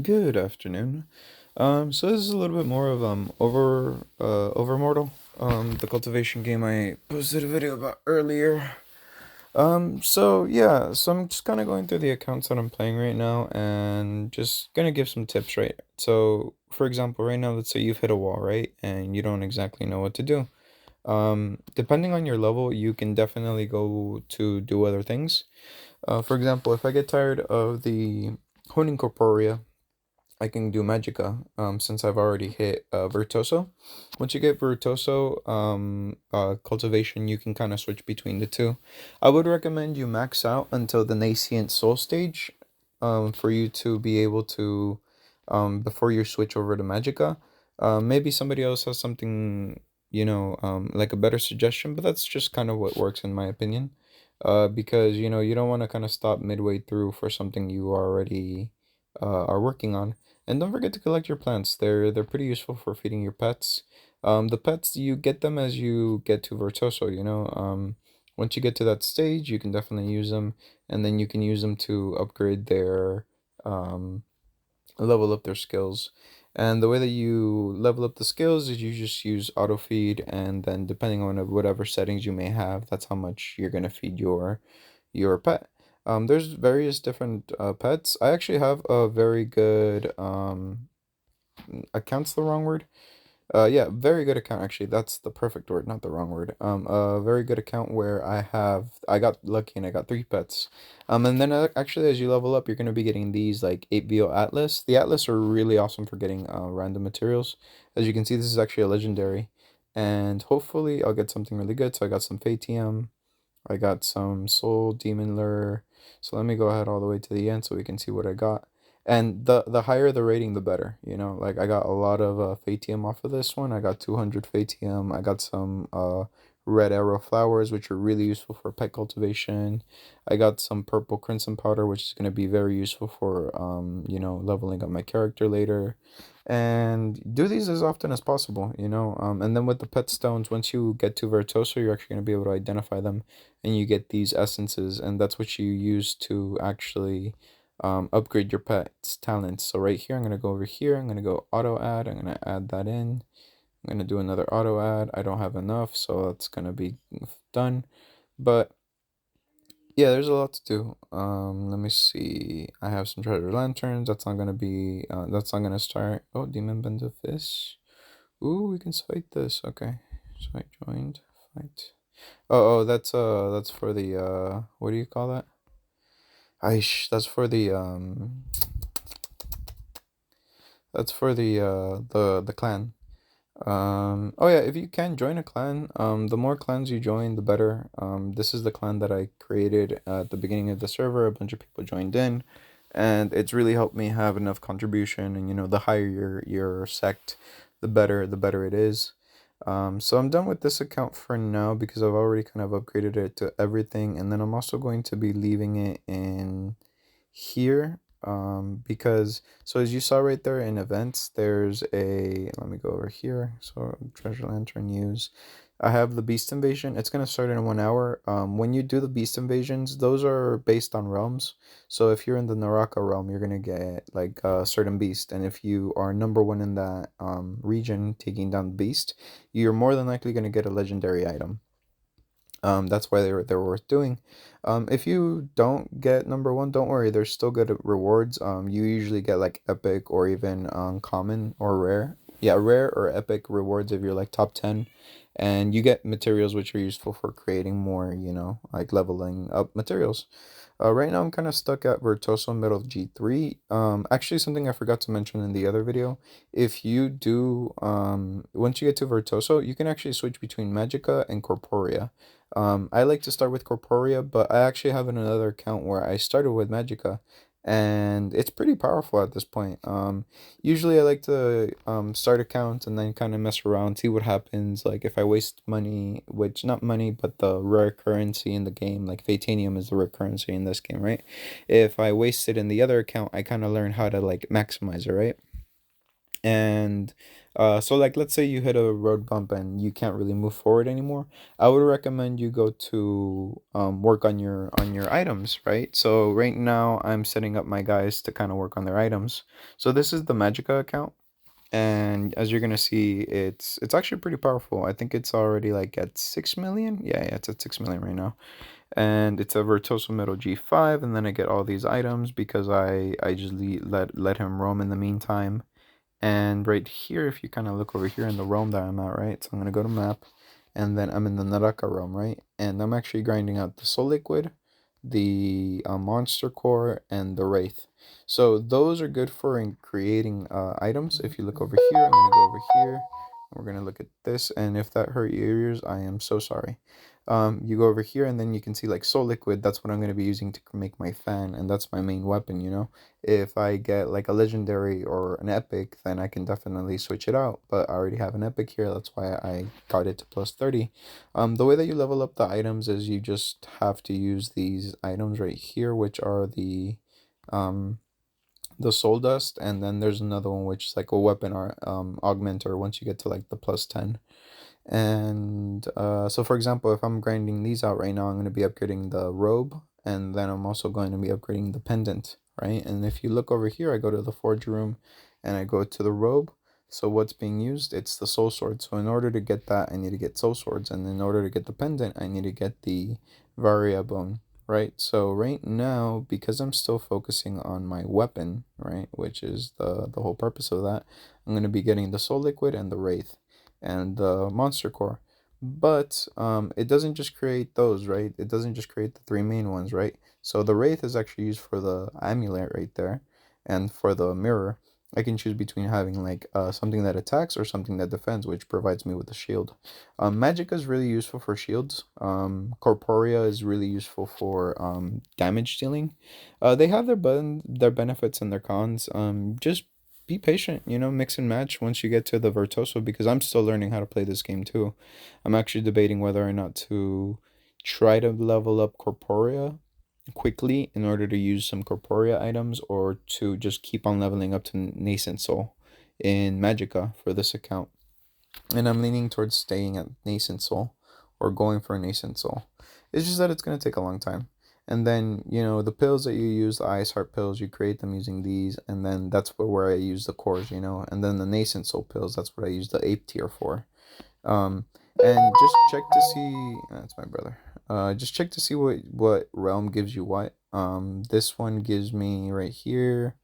Good afternoon. So this is a little bit more of Overmortal, the cultivation game I posted a video about earlier. So I'm just kind of going through the accounts that I'm playing right now and just gonna give some tips, right? So, for example, right now, let's say you've hit a wall, right, and you don't exactly know what to do. Depending on your level, you can definitely go to do other things. For example, if I get tired of the honing corporea, I can do Magica, since I've already hit Virtuoso. Once you get Virtuoso cultivation, you can kind of switch between the two. I would recommend you max out until the Nascent Soul stage, for you to be able to, before you switch over to Magica. Maybe somebody else has something, like a better suggestion, but that's just kind of what works in my opinion. Because, you don't want to kind of stop midway through for something you already are working on. And don't forget to collect your plants. They're pretty useful for feeding your pets. The pets, you get them as you get to Virtuoso, you know. Once you get to that stage, you can definitely use them, and then you can use them to upgrade their um level up their skills. And the way that you level up the skills is you just use auto feed, and then depending on whatever settings you may have, that's how much you're gonna feed your pet. There's various different pets. I actually have a very good account's the wrong word. Yeah, very good account actually. That's the perfect word, not the wrong word. A very good account where I got lucky and I got three pets. And then actually as you level up, you're gonna be getting these like 8VO Atlas. The Atlas are really awesome for getting random materials. As you can see, this is actually a legendary, and hopefully I'll get something really good. So I got some Fatium, I got some Soul Demon Lure. So let me go ahead all the way to the end so we can see what I got. And the higher the rating, the better. Like I got a lot of Fatium off of this one. I got 200 Fatium. I got some red arrow flowers, which are really useful for pet cultivation. I got some purple crimson powder, which is going to be very useful for leveling up my character later. And do these as often as possible. And then with the pet stones, once you get to Virtuoso, you're actually going to be able to identify them, and you get these essences, and that's what you use to actually upgrade your pet's talents. So right here, I'm going to go over here, I'm going to go auto add, I'm going to add that in, I'm going to do another auto add. I don't have enough, so that's going to be done. But yeah, there's a lot to do. Let me see. I have some treasure lanterns. That's not gonna be. That's not gonna start. Oh, demon bend of fish. Ooh, we can fight this. Okay, so I joined. Fight. Oh, that's for the what do you call that? Aish, that's for the clan. Oh yeah, if you can join a clan, the more clans you join, the better. This is the clan that I created at the beginning of the server. A bunch of people joined in, and it's really helped me have enough contribution. And the higher your sect, the better it is. So I'm done with this account for now because I've already kind of upgraded it to everything, and then I'm also going to be leaving it in here, because so as you saw right there in events, there's a, let me go over here. So treasure lantern use, I have the beast invasion. It's going to start in 1 hour. When you do the beast invasions, those are based on realms. So if you're in the Naraka realm, you're going to get like a certain beast, and if you are number one in that region taking down the beast, you're more than likely going to get a legendary item. That's why they're worth doing. If you don't get number one, don't worry. There's still good rewards. You usually get like epic or even common or rare. Yeah, rare or epic rewards if you're like top 10, and you get materials which are useful for creating more. Like leveling up materials. Right now I'm kind of stuck at Virtuoso middle G3. Actually, something I forgot to mention in the other video. If you do, once you get to Virtuoso, you can actually switch between Magica and Corporea. I like to start with Corporea, but I actually have another account where I started with Magica, and it's pretty powerful at this point. Usually I like to start accounts and then kind of mess around, see what happens. Like if I waste money, which not money, but the rare currency in the game, like Fatanium is the rare currency in this game, right? If I waste it in the other account, I kind of learn how to like maximize it, right? And So like let's say you hit a road bump and you can't really move forward anymore. I would recommend you go to work on your items, right? So right now I'm setting up my guys to kind of work on their items. So this is the Magica account, and as you're gonna see, it's actually pretty powerful. I think it's already like at 6 million. Yeah, it's at 6 million right now, and it's a Virtuoso Metal G5, and then I get all these items because I just let him roam in the meantime. And right here, if you kind of look over here in the realm that I'm at, right? So I'm gonna go to map, and then I'm in the Naraka realm, right? And I'm actually grinding out the Soul Liquid, the Monster Core, and the Wraith. So those are good for in creating items. If you look over here, I'm gonna go over here. And we're gonna look at this, and if that hurt your ears, I am so sorry. You go over here, and then you can see like Soul Liquid. That's what I'm gonna be using to make my fan, and that's my main weapon. You know, if I get like a legendary or an epic, then I can definitely switch it out. But I already have an epic here, that's why I got it to plus 30. The way that you level up the items is you just have to use these items right here, which are um the soul dust, and then there's another one which is like a weapon or augmenter once you get to like the plus 10. And so, for example, if I'm grinding these out right now, I'm going to be upgrading the robe, and then I'm also going to be upgrading the pendant, right? And if you look over here, I go to the forge room and I go to the robe. So what's being used? It's the soul sword. So in order to get that, I need to get soul swords, and in order to get the pendant, I need to get the varia bone, right? So right now, because I'm still focusing on my weapon, right, which is the whole purpose of that, I'm going to be getting the soul liquid and the wraith and the monster core. But it doesn't just create those, right? It doesn't just create the three main ones, right? So the wraith is actually used for the amulet right there, and for the mirror I can choose between having like something that attacks or something that defends, which provides me with a shield. Magic is really useful for shields. Corporea is really useful for damage dealing. They have their benefits and their cons. Just be patient, you know, mix and match once you get to the Virtuoso, because I'm still learning how to play this game too. I'm actually debating whether or not to try to level up Corporea quickly in order to use some Corporea items, or to just keep on leveling up to Nascent Soul in Magica for this account. And I'm leaning towards staying at Nascent Soul or going for a Nascent Soul. It's just that it's going to take a long time. And then, you know, the pills that you use, the Ice Heart pills, you create them using these. And then that's where I use the cores, you know. And then the Nascent Soul pills, that's what I use the Ape tier for. Um, and just check to see. That's my brother. Just check to see what realm gives you what. This one gives me right here.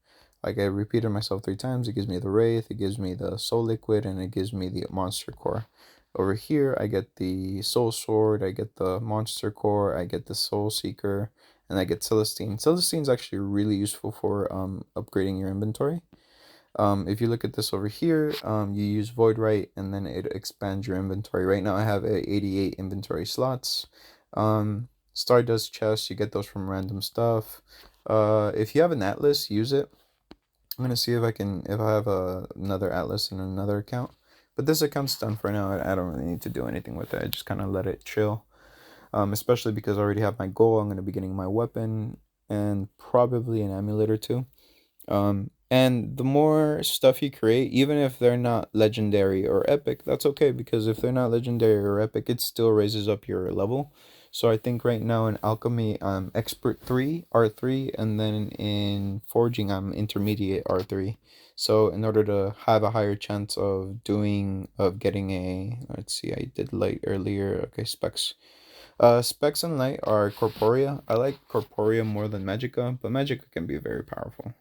Like I repeated myself 3 times. It gives me the wraith. It gives me the soul liquid, and it gives me the monster core. Over here, I get the soul sword. I get the monster core. I get the soul seeker, and I get Celestine. Celestine is actually really useful for upgrading your inventory. If you look at this over here, you use Void Right, and then it expands your inventory. Right now I have 88 inventory slots. Stardust chests, you get those from random stuff. If you have an Atlas, use it. I'm gonna see if I have another Atlas in another account. But this account's done for now. I don't really need to do anything with it. I just kind of let it chill. Especially because I already have my goal. I'm gonna be getting my weapon and probably an amulet or two. And the more stuff you create, even if they're not legendary or epic, that's okay, because if they're not legendary or epic, it still raises up your level. So I think right now in alchemy I'm expert 3, R3, and then in forging I'm intermediate R3. So in order to have a higher chance of getting a, let's see, I did light earlier. Okay, specs. Specs and light are corporea. I like corporea more than magica, but magica can be very powerful.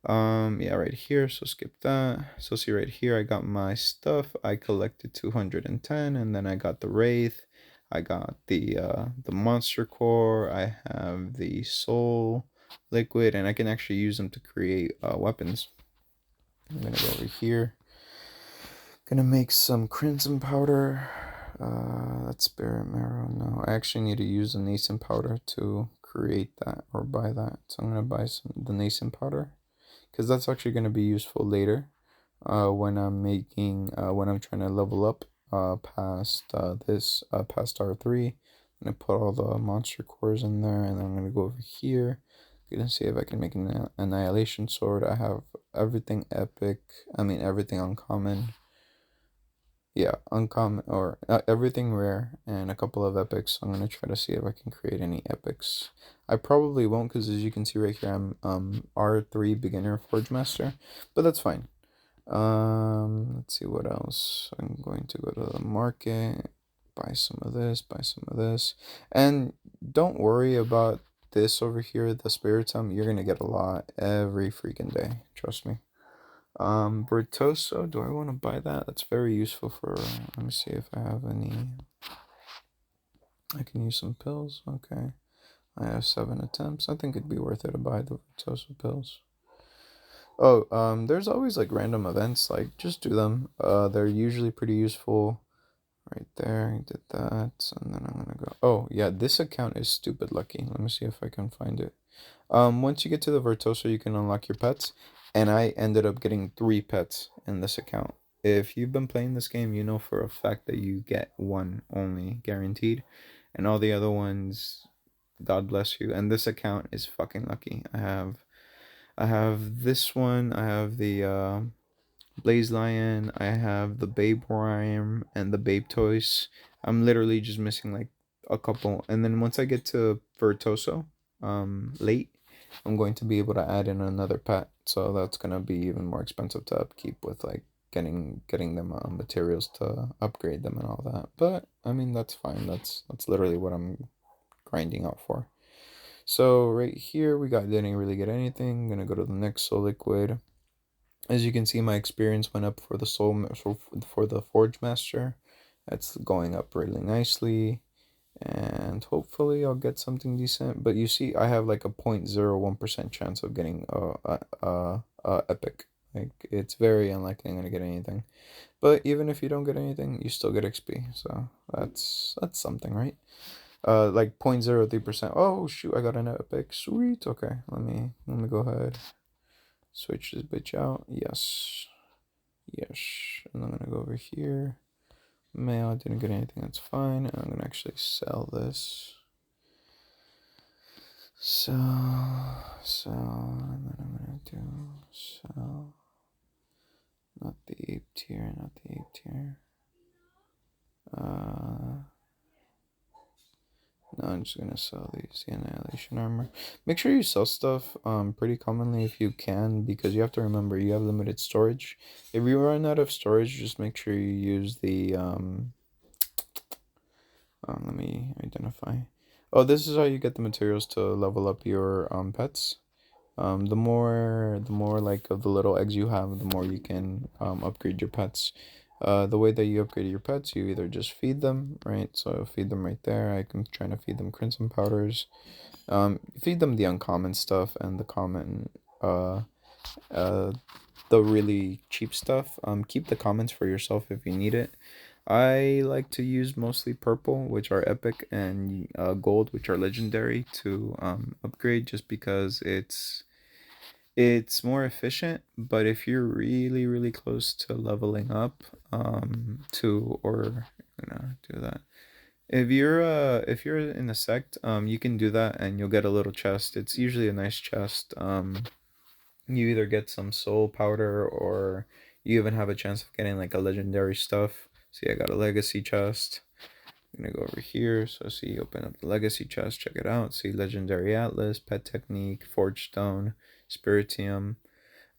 Yeah, right here, so skip that. So see right here, I got my stuff. I collected 210, and then I got the wraith. I got the monster core. I have the soul liquid, and I can actually use them to create weapons. I'm gonna go over here. Gonna make some crimson powder. That's spirit marrow. No, I actually need to use the nascent powder to create that or buy that. So I'm gonna buy the nascent powder, because that's actually going to be useful later when I'm trying to level up past R3. I'm going to put all the monster cores in there, and then I'm going to go over here. Gonna see if I can make an annihilation sword. I have everything epic, I mean everything uncommon. Yeah, uncommon or everything rare and a couple of epics. I'm gonna try to see if I can create any epics. I probably won't because as you can see right here, I'm R3 beginner forge master, but that's fine. Let's see what else. I'm going to go to the market, buy some of this, buy some of this, and don't worry about this over here, the spiritum. You're gonna get a lot every freaking day. Trust me. Bertoso, do I want to buy that? That's very useful for, let me see if I have any. I can use some pills. Okay. I have 7 attempts. I think it'd be worth it to buy the Bertoso pills. Oh, there's always like random events, like just do them. They're usually pretty useful. Right there, I did that, and then I'm gonna go. Oh, yeah, this account is stupid lucky. Let me see if I can find it. Once you get to the Virtuoso, you can unlock your pets, and I ended up getting 3 pets in this account. If you've been playing this game, you know for a fact that you get one only guaranteed, and all the other ones, God bless you. And this account is fucking lucky. I have this one. I have the Blaze Lion. I have the Babe Rhyme and the Babe Toys. I'm literally just missing like a couple, and then once I get to Virtuoso, late, I'm going to be able to add in another pet. So that's gonna be even more expensive to upkeep with like getting them materials to upgrade them and all that. But I mean that's fine. That's literally what I'm grinding out for. So right here we got didn't really get anything. I'm gonna go to the next Soul Liquid. As you can see, my experience went up for the for the Forge Master. That's going up really nicely, and hopefully I'll get something decent. But you see, I have like a 0.01% chance of getting epic. Like it's very unlikely I'm gonna get anything. But even if you don't get anything, you still get XP. So that's something, right? Like 0.03%. Oh shoot, I got an epic. Sweet. Okay, let me go ahead. Switch this bitch out. Yes. Yes. And I'm gonna go over here. Mail, I didn't get anything, that's fine. And I'm gonna actually sell this. And then I'm gonna do sell. Not the ape tier, not the ape tier. No, I'm just gonna sell the annihilation armor. Make sure you sell stuff pretty commonly if you can, because you have to remember you have limited storage. If you run out of storage, just make sure you use the let me identify. Oh, this is how you get the materials to level up your pets. The more like of the little eggs you have, the more you can upgrade your pets. The way that you upgrade your pets, you either just feed them, right? So feed them right there. I can try to feed them crimson powders. Feed them the uncommon stuff and the common, uh, the really cheap stuff. Keep the commons for yourself if you need it. I like to use mostly purple, which are epic, and gold, which are legendary, to upgrade, just because it's more efficient. But if you're really really close to leveling up, to or do that. If you're in a sect, you can do that and you'll get a little chest. It's usually a nice chest. You either get some soul powder or you even have a chance of getting like a legendary stuff. See, I got a legacy chest. I'm gonna go over here. So see, open up the legacy chest, check it out. See, legendary atlas, pet technique, forge stone, spiritium.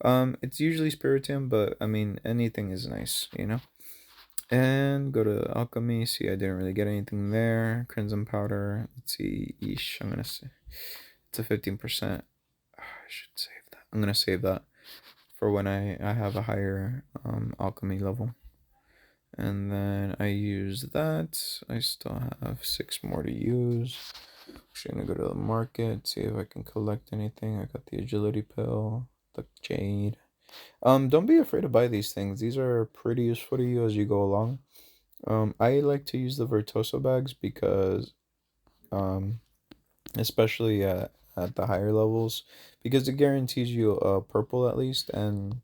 It's usually spiritium, but I mean anything is nice, you know. And go to alchemy. See, I didn't really get anything there. Crimson powder. Let's see. Eesh, I'm gonna say it's a 15%. I should save that. I'm gonna save that for when I have a higher alchemy level. And then I use that. I still have 6 more to use. Actually, I'm gonna go to the market, see if I can collect anything. I got the agility pill, the jade. Don't be afraid to buy these things. These are pretty useful to you as you go along. I like to use the Virtuoso bags because, um, especially at the higher levels, because it guarantees you a purple at least, and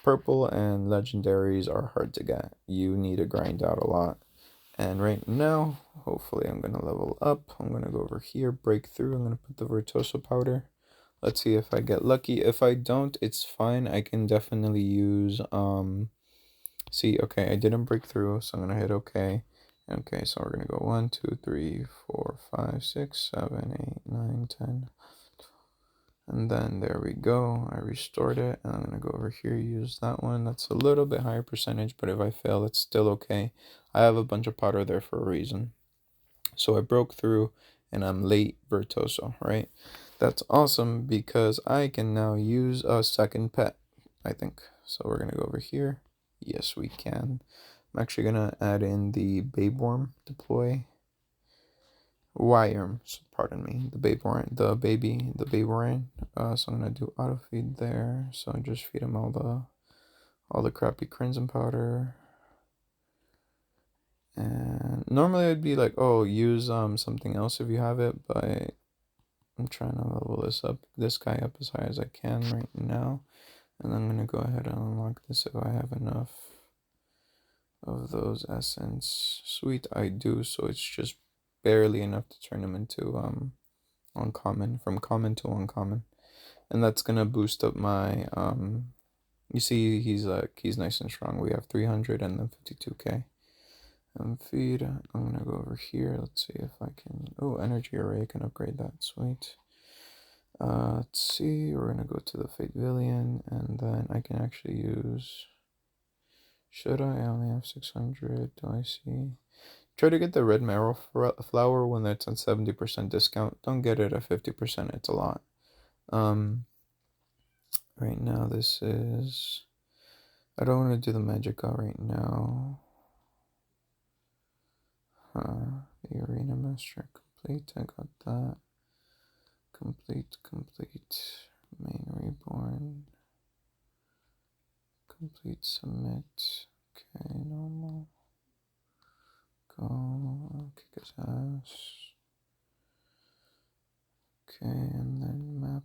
purple and legendaries are hard to get. You need to grind out a lot. And right now, hopefully I'm going to level up. I'm going to go over here, break through. I'm going to put the Virtuoso powder. Let's see if I get lucky. If I don't, it's fine. I can definitely use See, okay, I didn't break through, so I'm gonna hit okay. Okay, so we're gonna go 1, 2, 3, 4, 5, 6, 7, 8, 9, 10. And then there we go. I restored it, and I'm gonna go over here, use that one. That's a little bit higher percentage, but if I fail, it's still okay. I have a bunch of powder there for a reason. So I broke through, and I'm late Virtuoso, right? That's awesome because I can now use a second pet, I think. So we're gonna go over here. Yes, we can. I'm actually gonna add in the Babeworm deploy. Pardon me, the Babeworm. So I'm gonna do auto feed there. So just feed him all the crappy crimson powder. And normally I'd be like, oh, use something else if you have it, but I'm trying to level this guy up as high as I can right now. And I'm gonna go ahead and unlock this if I have enough of those essence. Sweet, I do, so it's just barely enough to turn him into uncommon, from common to uncommon. And that's gonna boost up my you see he's nice and strong. We have 300 and then 52k. Feed. I'm gonna go over here. Let's see if I can. Oh, energy array. I can upgrade that. Sweet. Let's see. We're gonna go to the Fate Villian, and then I can actually use. Should I only have 600? Do I see? Try to get the red marrow flower when it's on 70% discount. Don't get it at 50%. It's a lot. Right now this is. I don't want to do the Magica right now. The Arena Master complete. I got that. Complete. Main Reborn. Complete submit. Okay, normal. Go. Kick his ass. Okay, and then map.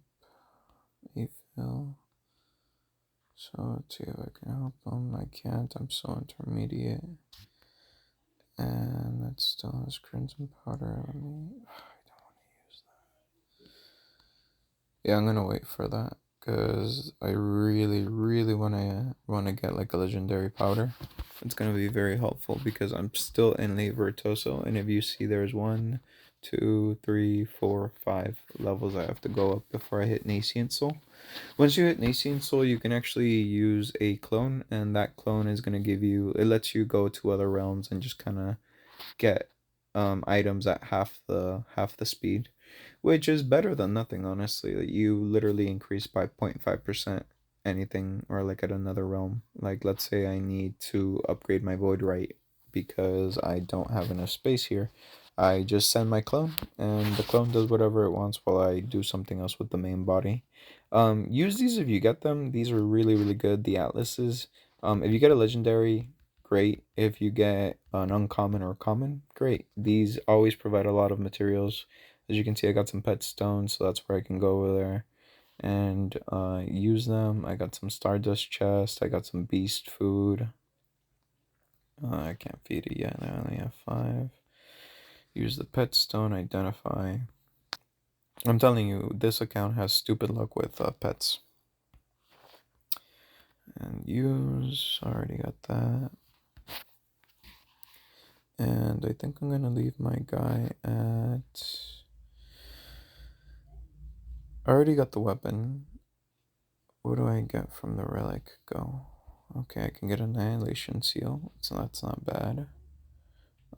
Efill. So let's see if I can help him. I can't. I'm so intermediate. And that still has crimson powder. Let me. I don't want to use that. Yeah, I'm gonna wait for that because I really wanna get like a legendary powder. It's gonna be very helpful because I'm still in late Virtuoso, and if you see, there's 1, 2, 3, 4, 5 levels I have to go up before I hit Nascent Soul. Once you hit Nascent Soul, you can actually use a clone, and that clone is gonna give you. It lets you go to other realms and just kind of get items at half the speed, which is better than nothing, honestly. Like, you literally increase by 0.5% anything, or like at another realm. Like, let's say I need to upgrade my void right because I don't have enough space here. I just send my clone, and the clone does whatever it wants while I do something else with the main body. Use these if you get them. These are really good. The atlases. If you get a legendary, great. If you get an uncommon or common, great. These always provide a lot of materials. As you can see, I got some pet stones, so that's where I can go over there and use them. I got some stardust chest. I got some beast food. I can't feed it yet. I only have 5. Use the pet stone, identify. I'm telling you, this account has stupid luck with pets. And use, already got that. And I think I'm gonna leave my guy at. I already got the weapon. What do I get from the relic? Go. Okay, I can get Annihilation Seal, so that's not bad.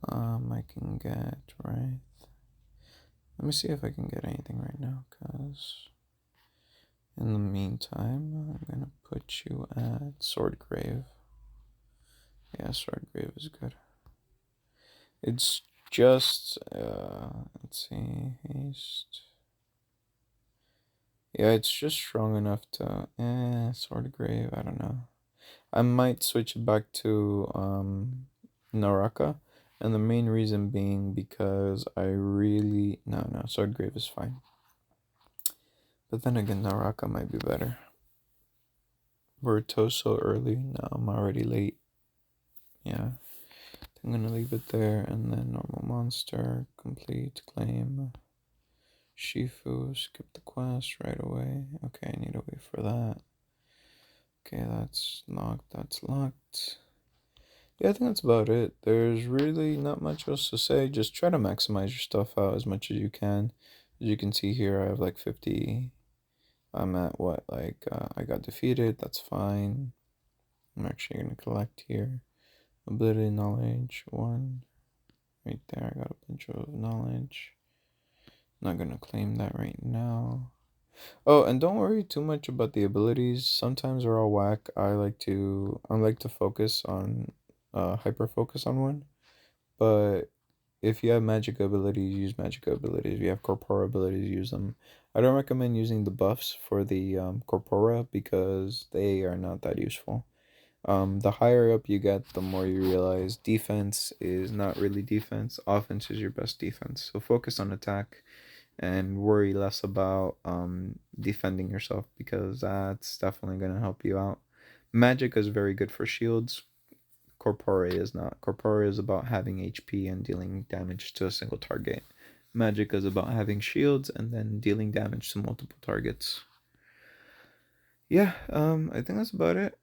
I can get, right. Let me see if I can get anything right now, because in the meantime, I'm gonna put you at Swordgrave. Yeah, Swordgrave is good. It's just, let's see, haste. Yeah, it's just strong enough to, Swordgrave, I don't know. I might switch it back to Naraka, and the main reason being because I really no Swordgrave is fine, but then again Naraka might be better. We're so early. No, I'm already late. Yeah, I'm gonna leave it there, and then normal monster, complete, claim, Shifu, skip the quest right away. Okay, I need to wait for that. Okay, that's locked. That's locked. Yeah, I think that's about it. There's really not much else to say. Just try to maximize your stuff out as much as you can. As you can see here, I have like 50. I'm at what? Like, I got defeated. That's fine. I'm actually going to collect here. Ability knowledge, one. Right there, I got a bunch of knowledge. Not going to claim that right now. Oh, and don't worry too much about the abilities. Sometimes they're all whack. I like to focus on, hyper focus on one. But if you have magic abilities, use magic abilities. If you have corpora abilities, use them. I don't recommend using the buffs for the corpora because they are not that useful. The higher up you get, the more you realize defense is not really defense. Offense is your best defense. So focus on attack and worry less about defending yourself because that's definitely going to help you out. Magic is very good for shields. Corpora is not. Corpora is about having HP and dealing damage to a single target. Magic is about having shields and then dealing damage to multiple targets. Yeah, I think that's about it.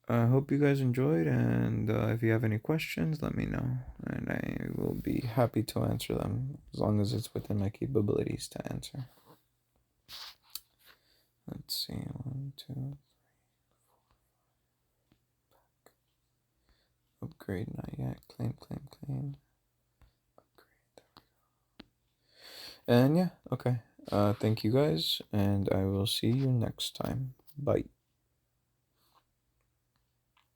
I hope you guys enjoyed, and if you have any questions, let me know, and I will be happy to answer them as long as it's within my capabilities to answer. Let's see, one, two, upgrade, not yet, claim, claim, claim, upgrade, and yeah, okay. Thank you guys, and I will see you next time. Bye.